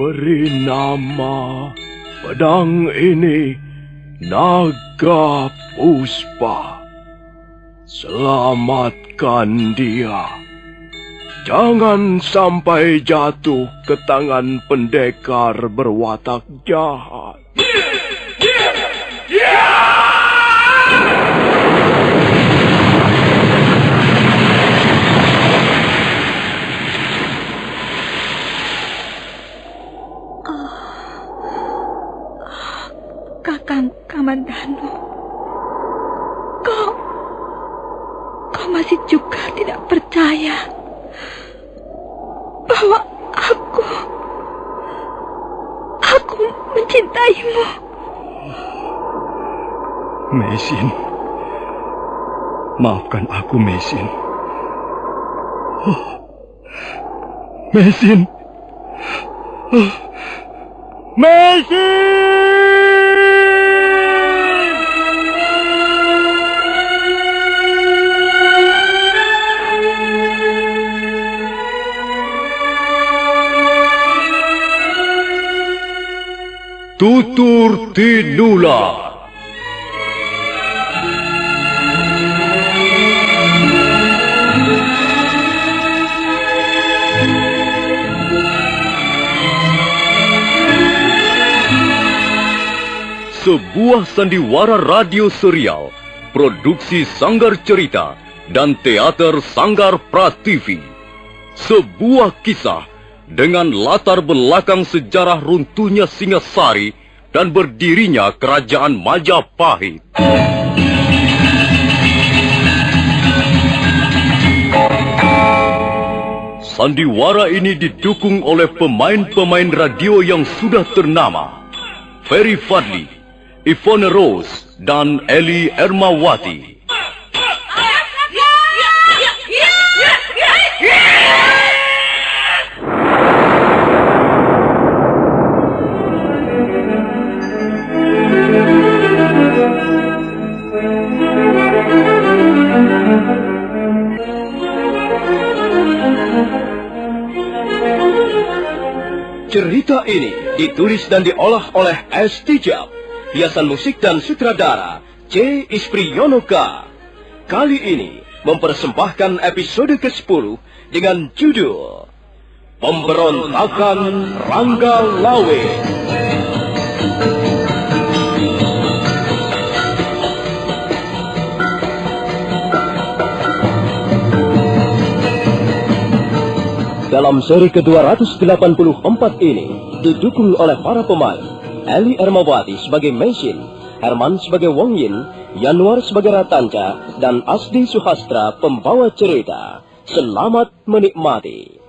Beri nama pedang ini Naga Puspa. Selamatkan dia. Jangan sampai jatuh ke tangan pendekar berwatak jahat. Kakang Kamandanu, kau masih juga tidak percaya bahwa aku mencintaimu. Mesin, maafkan aku, Mesin. Mesin, Mesin! Tutur Tinula. Sebuah sandiwara radio serial, produksi Sanggar Cerita dan Teater Sanggar Prativi. Sebuah kisah dengan latar belakang sejarah runtuhnya Singasari dan berdirinya Kerajaan Majapahit. Sandiwara ini didukung oleh pemain-pemain radio yang sudah ternama, Ferry Fadli, Ivone Rose, dan Eli Ermawati. Cerita ini ditulis dan diolah oleh S. Tijab, hiasan musik dan sutradara C. Ispriyonoka. Kali ini mempersembahkan episode ke-10 dengan judul Pemberontakan Rangga Lawe. Dalam seri ke-284 ini didukung oleh para pemain Eli Ermawati sebagai Mesin, Herman sebagai Wong Yin, Yanuar sebagai Ratanca, dan Asdi Suhastra pembawa cerita. Selamat menikmati.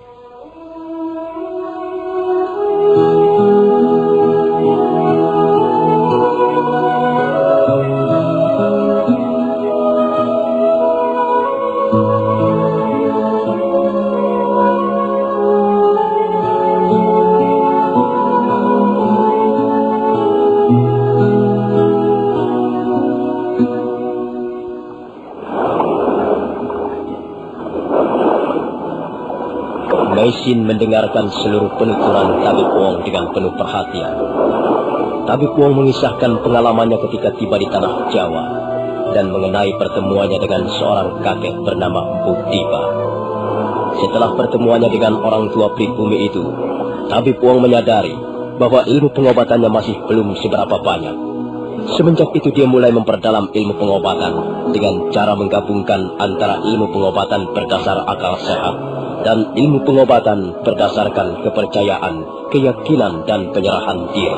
Mesin mendengarkan seluruh penuturan Tabib Wong dengan penuh perhatian. Tabib Wong mengisahkan pengalamannya ketika tiba di tanah Jawa dan mengenai pertemuannya dengan seorang kakek bernama Empu Dipa. Setelah pertemuannya dengan orang tua pribumi itu, Tabib Wong menyadari bahwa ilmu pengobatannya masih belum seberapa banyak. Semenjak itu dia mulai memperdalam ilmu pengobatan dengan cara menggabungkan antara ilmu pengobatan berdasar akal sehat dan ilmu pengobatan berdasarkan kepercayaan, keyakinan, dan penyerahan diri.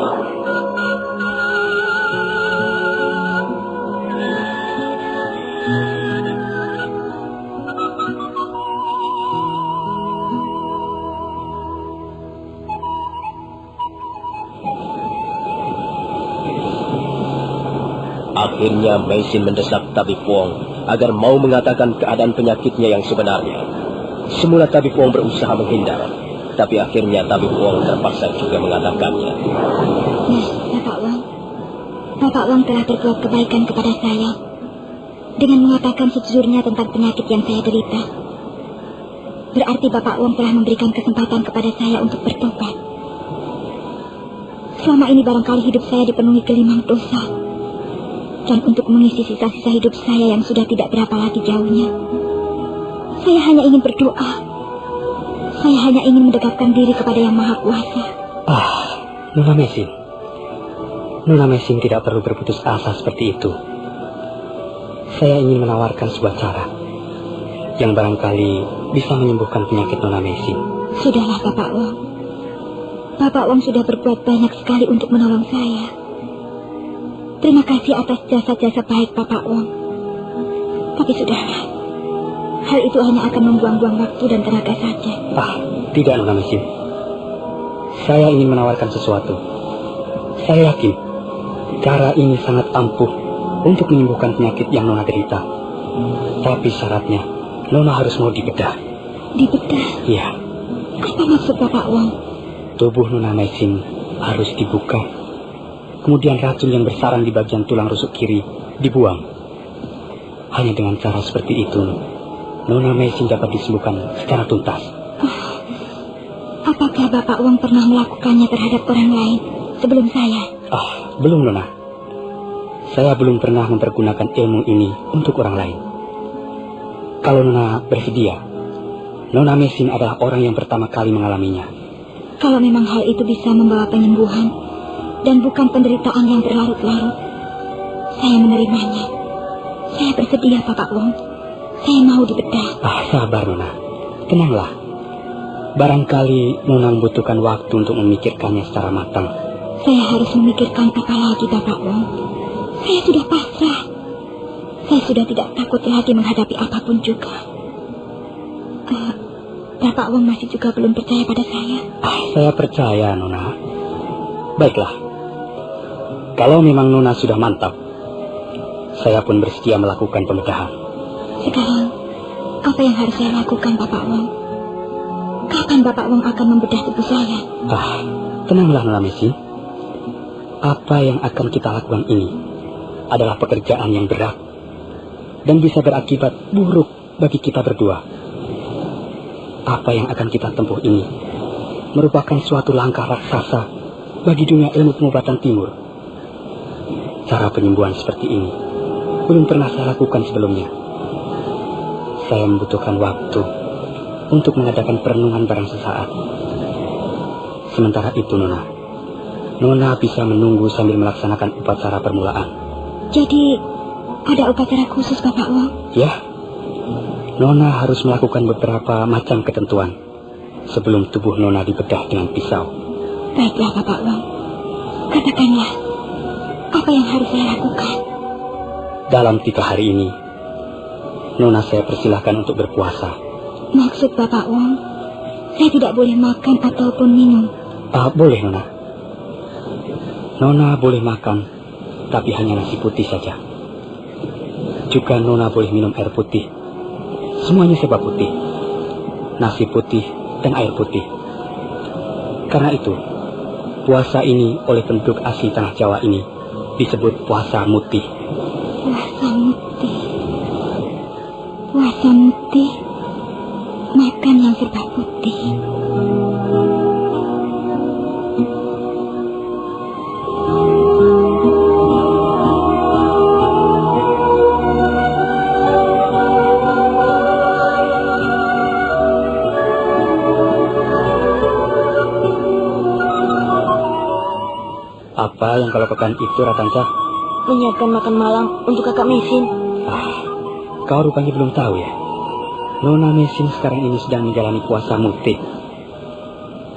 Akhirnya Mesin mendesak Tabib Wong agar mau mengatakan keadaan penyakitnya yang sebenarnya. Semula Tabib Wong berusaha menghindar, tapi akhirnya Tabib Wong terpaksa juga mengatakannya. Bapak Wong telah berbuat kebaikan kepada saya dengan mengatakan sejujurnya tentang penyakit yang saya derita. Berarti Bapak Wong telah memberikan kesempatan kepada saya untuk bertobat. Selama ini barangkali hidup saya dipenuhi gelimang dosa. Dan untuk mengisi sisa-sisa hidup saya yang sudah tidak berapa lagi jauhnya, saya hanya ingin berdoa. Saya hanya ingin mendekatkan diri kepada Yang Maha Kuasa. Nona Mesin. Nona Mesin tidak perlu berputus asa seperti itu. Saya ingin menawarkan sebuah cara yang barangkali bisa menyembuhkan penyakit Nona Mesin. Sudahlah, Bapak Wong. Bapak Wong sudah berbuat banyak sekali untuk menolong saya. Terima kasih atas jasa-jasa baik Bapak Wong. Tapi sudahlah. Hal itu hanya akan membuang-buang waktu dan tenaga saja. Tidak, Nona Mesin. Saya ingin menawarkan sesuatu. Saya yakin cara ini sangat ampuh untuk menyembuhkan penyakit yang Nona derita. Tapi syaratnya, Nona harus mau dibedah. Dibedah? Iya. Apa maksud Bapak Wong? Tubuh Nona Mesin harus dibuka. Kemudian racun yang bersarang di bagian tulang rusuk kiri dibuang. Hanya dengan cara seperti itu, Nona Mesin dapat disembuhkan secara tuntas. Apakah Bapak Wong pernah melakukannya terhadap orang lain sebelum saya? Belum, Nona. Saya belum pernah mempergunakan ilmu ini untuk orang lain. Kalau Nona bersedia, Nona Mesin adalah orang yang pertama kali mengalaminya. Kalau memang hal itu bisa membawa penyembuhan dan bukan penderitaan yang berlarut-larut, saya menerimanya. Saya bersedia, Bapak Wong. Saya mau dibedah. Sabar, Nona. Tenanglah. Barangkali Nona membutuhkan waktu untuk memikirkannya secara matang. Saya harus memikirkan apa lagi, Bapak Wong? Saya sudah pasrah. Saya sudah tidak takut lagi menghadapi apapun juga. Bapak Wong masih juga belum percaya pada saya. Saya percaya, Nona. Baiklah. Kalau memang Nona sudah mantap, saya pun bersedia melakukan pembedahan. Sekarang, apa yang harus saya lakukan, Bapak Wong? Kapan Bapak Wong akan membedah tubuh saya? Tenanglah, Nona Mesin. Apa yang akan kita lakukan ini adalah pekerjaan yang berat dan bisa berakibat buruk bagi kita berdua. Apa yang akan kita tempuh ini merupakan suatu langkah raksasa bagi dunia ilmu pengobatan timur. Cara penyembuhan seperti ini belum pernah saya lakukan sebelumnya. Saya membutuhkan waktu untuk mengadakan perenungan barang sesaat. Sementara itu, Nona bisa menunggu sambil melaksanakan upacara permulaan. Jadi, ada upacara khusus, Bapak Wong? Ya, Nona harus melakukan beberapa macam ketentuan sebelum tubuh Nona dibedah dengan pisau. Baiklah, Bapak Wong. Katakanlah, apa yang harus saya lakukan? Dalam 3 hari ini, Nona saya persilahkan untuk berpuasa. Maksud Bapak Wong, saya tidak boleh makan ataupun minum? Boleh, Nona. Nona boleh makan, tapi hanya nasi putih saja. Juga Nona boleh minum air putih. Semuanya serba putih. Nasi putih dan air putih. Karena itu, puasa ini oleh penduduk asli tanah Jawa ini disebut puasa mutih. Puasa mutih. Puasa mutih. Makan yang serba putih. Apa yang kau lakukan itu, Ratansa? Menyiapkan makan malam untuk kakak Mesin. Kau rupanya belum tahu ya. Nona Mesin sekarang ini sedang menjalani puasa mutih.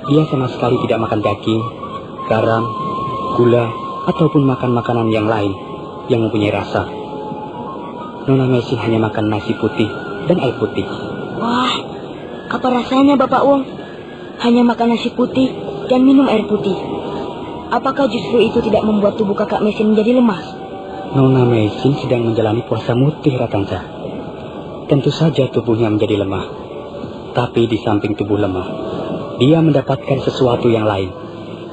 Dia sama sekali tidak makan daging, garam, gula, ataupun makan makanan yang lain yang mempunyai rasa. Nona Mesin hanya makan nasi putih dan air putih. Wah, apa rasanya Bapak Wong? Hanya makan nasi putih dan minum air putih. Apakah justru itu tidak membuat tubuh kakak Mesin menjadi lemah? Nona Mesin sedang menjalani puasa mutih, Ratansa. Tentu saja tubuhnya menjadi lemah. Tapi di samping tubuh lemah, dia mendapatkan sesuatu yang lain,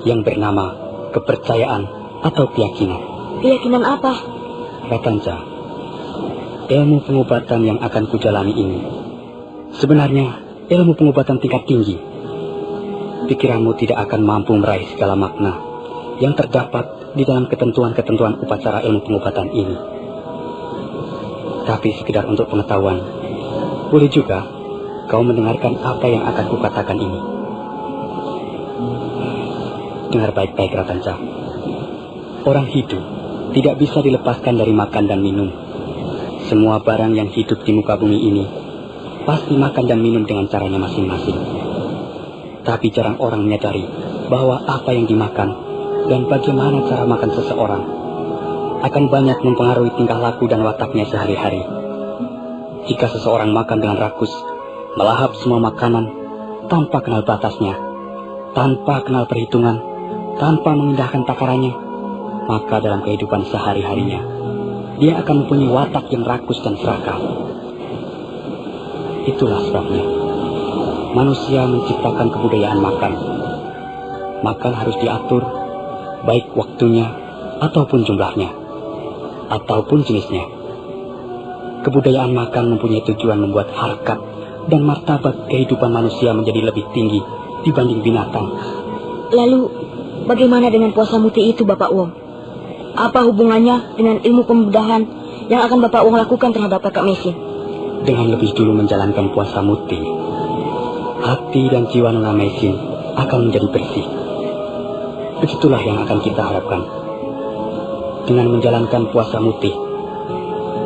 yang bernama kepercayaan atau keyakinan. Keyakinan apa? Ratansa, ilmu pengobatan yang akan kujalani ini sebenarnya ilmu pengobatan tingkat tinggi. Pikiranmu tidak akan mampu meraih segala makna yang terdapat di dalam ketentuan-ketentuan upacara ilmu pengobatan ini. Tapi sekedar untuk pengetahuan, boleh juga kau mendengarkan apa yang akan kukatakan ini. Dengar baik-baik, Ratanca. Orang hidup tidak bisa dilepaskan dari makan dan minum. Semua barang yang hidup di muka bumi ini pasti makan dan minum dengan caranya masing-masing. Tapi jarang orang menyadari bahwa apa yang dimakan dan bagaimana cara makan seseorang akan banyak mempengaruhi tingkah laku dan wataknya sehari-hari. Jika seseorang makan dengan rakus, melahap semua makanan tanpa kenal batasnya, tanpa kenal perhitungan, tanpa mengindahkan takarannya, maka dalam kehidupan sehari-harinya dia akan mempunyai watak yang rakus dan serakah. Itulah sebabnya manusia menciptakan kebudayaan makan. Makan harus diatur, baik waktunya ataupun jumlahnya, ataupun jenisnya. Kebudayaan makan mempunyai tujuan membuat harkat dan martabat kehidupan manusia menjadi lebih tinggi dibanding binatang. Lalu, bagaimana dengan puasa muti itu, Bapak Wong? Apa hubungannya dengan ilmu pembedahan yang akan Bapak Wong lakukan terhadap Kakak Mesin? Dengan lebih dulu menjalankan puasa muti, hati dan jiwa Nona Mesin akan menjadi bersih. Begitulah yang akan kita harapkan. Dengan menjalankan puasa muti,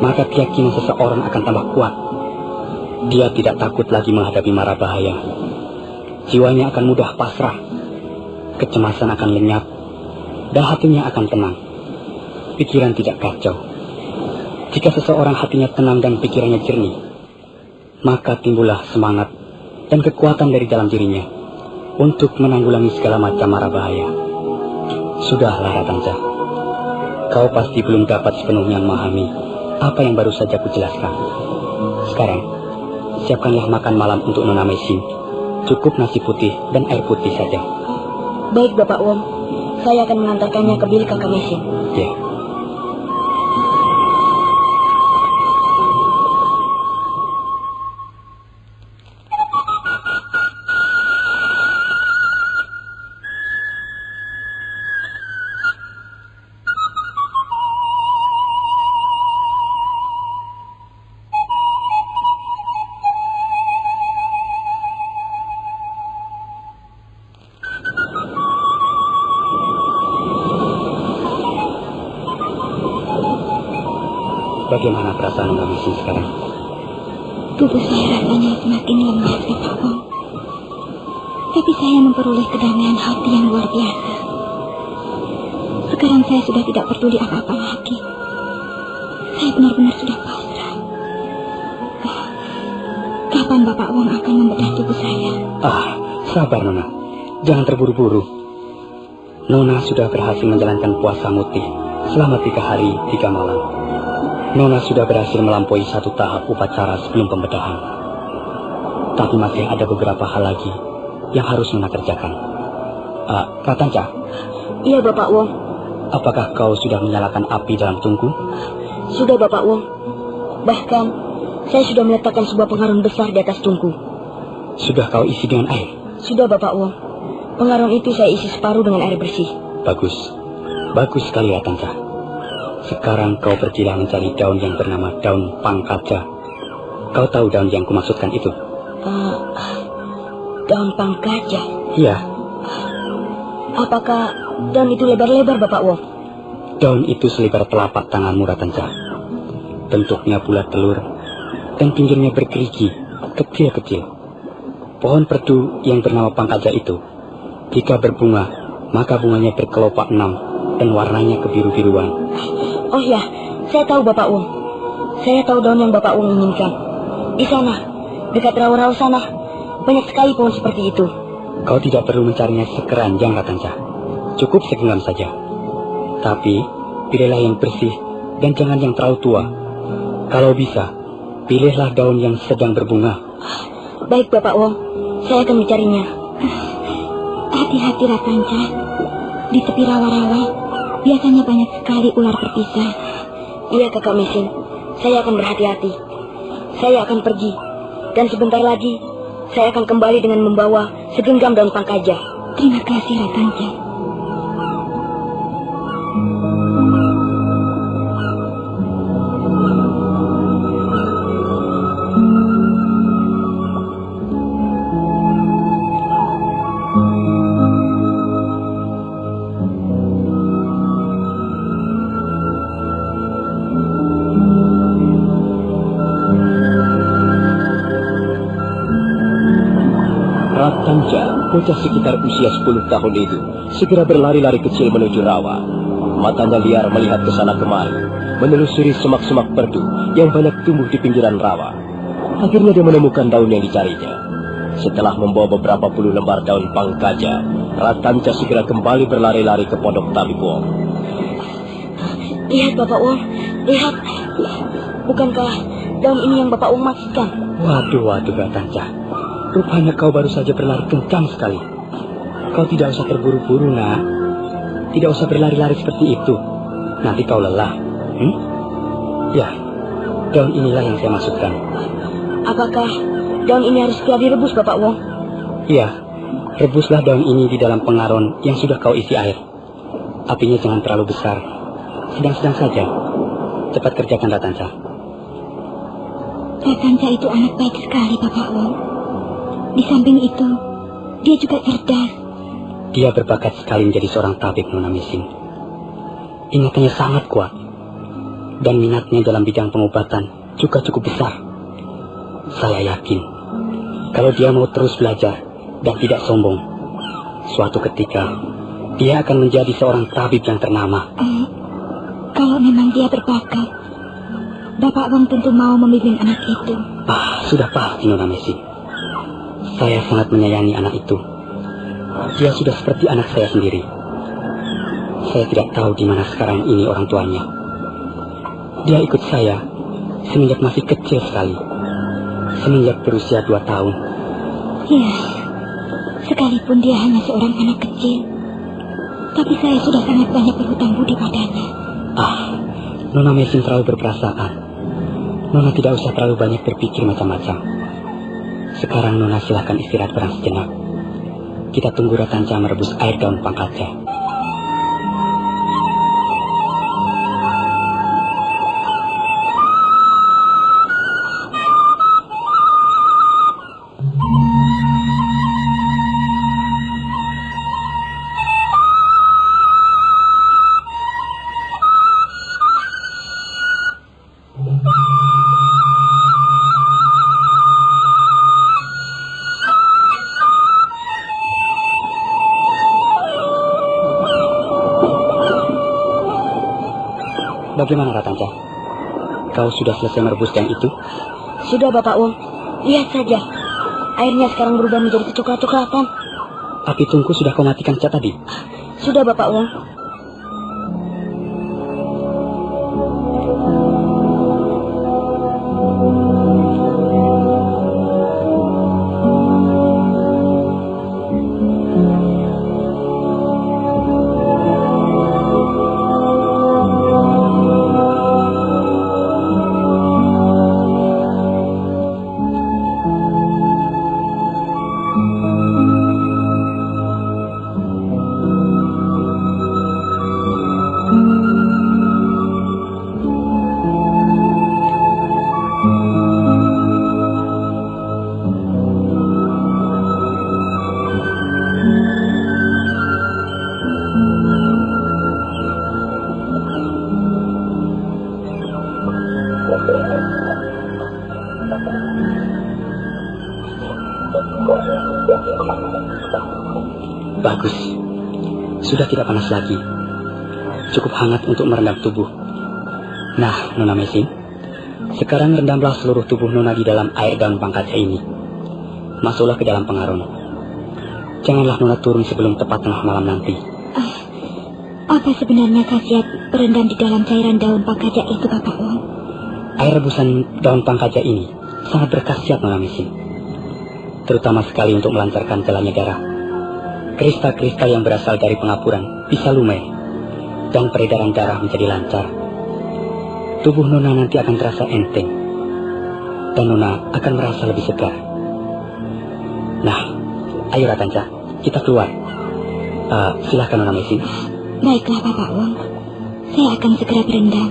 maka keyakinan seseorang akan tambah kuat. Dia tidak takut lagi menghadapi mara bahaya. Jiwanya akan mudah pasrah. Kecemasan akan lenyap, dan hatinya akan tenang. Pikiran tidak kacau. Jika seseorang hatinya tenang dan pikirannya jernih, maka timbullah semangat dan kekuatan dari dalam dirinya untuk menanggulangi segala macam mara bahaya. Sudahlah, Ratanca. Kau pasti belum dapat sepenuhnya memahami apa yang baru saja kujelaskan. Sekarang, siapkanlah makan malam untuk Nona Mesin. Cukup nasi putih dan air putih saja. Baik, Bapak Wong. Saya akan mengantarkannya ke bilik Kakak Mesin. Ya. Bagaimana perasaan Nona Mesin sekarang? Tubuh saya rasanya semakin lemas, Bapak Wong. Tapi saya memperoleh kedamaian hati yang luar biasa. Sekarang saya sudah tidak peduli apa-apa lagi. Saya benar-benar sudah pasrah. Kapan Bapak Wong akan membedah tubuh saya? Sabar Nona. Jangan terburu-buru. Nona sudah berhasil menjalankan puasa muti selama 3 hari 3 malam. Nona sudah berhasil melampaui 1 tahap upacara sebelum pembedahan. Tapi masih ada beberapa hal lagi yang harus Nona kerjakan. Ratanca. Iya, Bapak Wong. Apakah kau sudah menyalakan api dalam tungku? Sudah, Bapak Wong. Bahkan, saya sudah meletakkan sebuah pengaron besar di atas tungku. Sudah kau isi dengan air? Sudah, Bapak Wong. Pengaron itu saya isi separuh dengan air bersih. Bagus. Bagus sekali, Ratanca. Sekarang kau pergilah mencari daun yang bernama daun pangkaja. Kau tahu daun yang kumaksudkan itu? Daun pangkaja? Iya. Apakah daun itu lebar-lebar, Bapak Wong? Daun itu selebar telapak tanganmu, Ratanca. Bentuknya bulat telur dan pinggirnya bergerigi, kecil-kecil. Pohon perdu yang bernama pangkaja itu, jika berbunga, maka bunganya berkelopak 6 dan warnanya kebiru-biruan. Oh ya, saya tahu Bapak Wong. Saya tahu daun yang Bapak Wong inginkan. Di sana, dekat rawa-rawa sana, banyak sekali pohon seperti itu. Kau tidak perlu mencarinya sekeranjang, Ratanca. Cukup segenggam saja. Tapi, pilihlah yang bersih dan jangan yang terlalu tua. Kalau bisa, pilihlah daun yang sedang berbunga. Baik, Bapak Wong. Saya akan mencarinya. Hati-hati, Ratanca. Di tepi rawa-rawa biasanya banyak sekali ular berpisah. Iya, Kakak Mesin. Saya akan berhati-hati. Saya akan pergi. Dan sebentar lagi, saya akan kembali dengan membawa segenggam daun pangkaja. Terima kasih, Ratanca. Ratanja, bocah sekitar usia 10 tahun itu, segera berlari-lari kecil menuju rawa. Matanya liar melihat ke sana kemari, menelusuri semak-semak perdu yang banyak tumbuh di pinggiran rawa. Akhirnya dia menemukan daun yang dicarinya. Setelah membawa beberapa puluh lembar daun pangkaja, Ratanja segera kembali berlari-lari ke pondok Tabib Wong. Lihat Bapak Wong, lihat. Bukankah daun ini yang Bapak Wong maksudkan? Waduh, Ratanja. Rupanya kau baru saja berlari kencang sekali. Kau tidak usah terburu-buru, nak. Tidak usah berlari-lari seperti itu. Nanti kau lelah. Ya, daun inilah yang saya maksudkan. Apakah daun ini harus segera direbus, Bapak Wong? Iya, rebuslah daun ini di dalam pengaron yang sudah kau isi air. Apinya jangan terlalu besar. Sedang-sedang saja. Cepat kerjakan, Ratanja. Ratanja itu anak baik sekali, Bapak Wong. Di samping itu, dia juga cerdas. Dia berbakat sekali menjadi seorang tabib, Nona Mesin. Ingatannya sangat kuat. Dan minatnya dalam bidang pengobatan juga cukup besar. Saya yakin, kalau dia mau terus belajar dan tidak sombong, suatu ketika, dia akan menjadi seorang tabib yang ternama. Kalau memang dia berbakat, Bapak Wong tentu mau membimbing anak itu. Sudah pasti, Nona Mesin. Saya sangat menyayangi anak itu. Dia sudah seperti anak saya sendiri. Saya tidak tahu di mana sekarang ini orang tuanya. Dia ikut saya semenjak masih kecil sekali. Semenjak berusia 2 tahun. Ya, sekalipun dia hanya seorang anak kecil, tapi saya sudah sangat banyak berhutang budi padanya. Nona Mesin terlalu berperasaan. Nona tidak usah terlalu banyak berpikir macam-macam. Sekarang Nona silahkan istirahat barang sejenak. Kita tunggu Ratanja merebus air daun pangkaja. Bagaimana, Ratanja? Kau sudah selesai merebus daun itu? Sudah, Bapak Wong. Lihat saja. Airnya sekarang berubah menjadi kecoklat-coklatan. Api tungku sudah kau matikan sejak tadi? Sudah, Bapak Wong. Bagus. Sudah tidak panas lagi. Cukup hangat untuk merendam tubuh. Nah, Nona Mesin, sekarang rendamlah seluruh tubuh Nona di dalam air daun pangkaja ini. Masuklah ke dalam pengaron. Janganlah Nona turun sebelum tepat tengah malam nanti. Apa sebenarnya khasiat berendam di dalam cairan daun pangkaja itu, Bapak Wong? Air rebusan daun pangkaja ini sangat berkhasiat, Nona Mesin. Terutama sekali untuk melancarkan jalannya darah. Kristal-kristal yang berasal dari pengapuran bisa lumai dan peredaran darah menjadi lancar. Tubuh Nona nanti akan terasa enteng dan Nona akan merasa lebih segar. Nah, ayo Ratanja, kita keluar. Silahkan Nona Mesin. Baiklah, Bapak Wong. Saya akan segera berendam.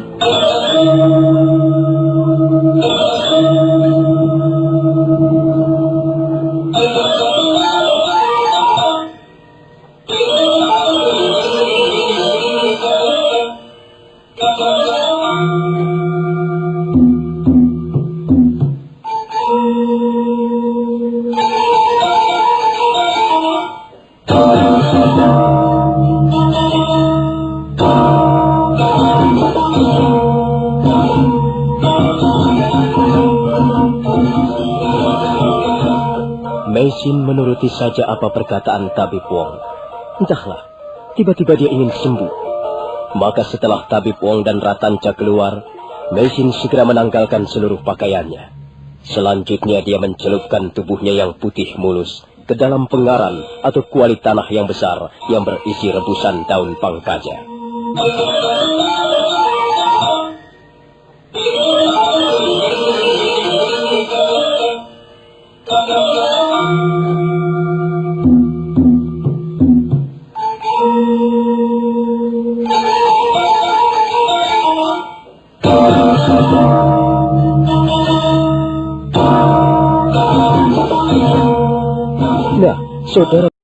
Meisin menuruti saja apa perkataan Tabib Wong. Entahlah, tiba-tiba dia ingin sembuh. Maka setelah Tabib Wong dan Ratanca keluar, Meisin segera menanggalkan seluruh pakaiannya. Selanjutnya dia mencelupkan tubuhnya yang putih mulus ke dalam pengaran atau kuali tanah yang besar yang berisi rebusan daun pangkaja. Nah, saudara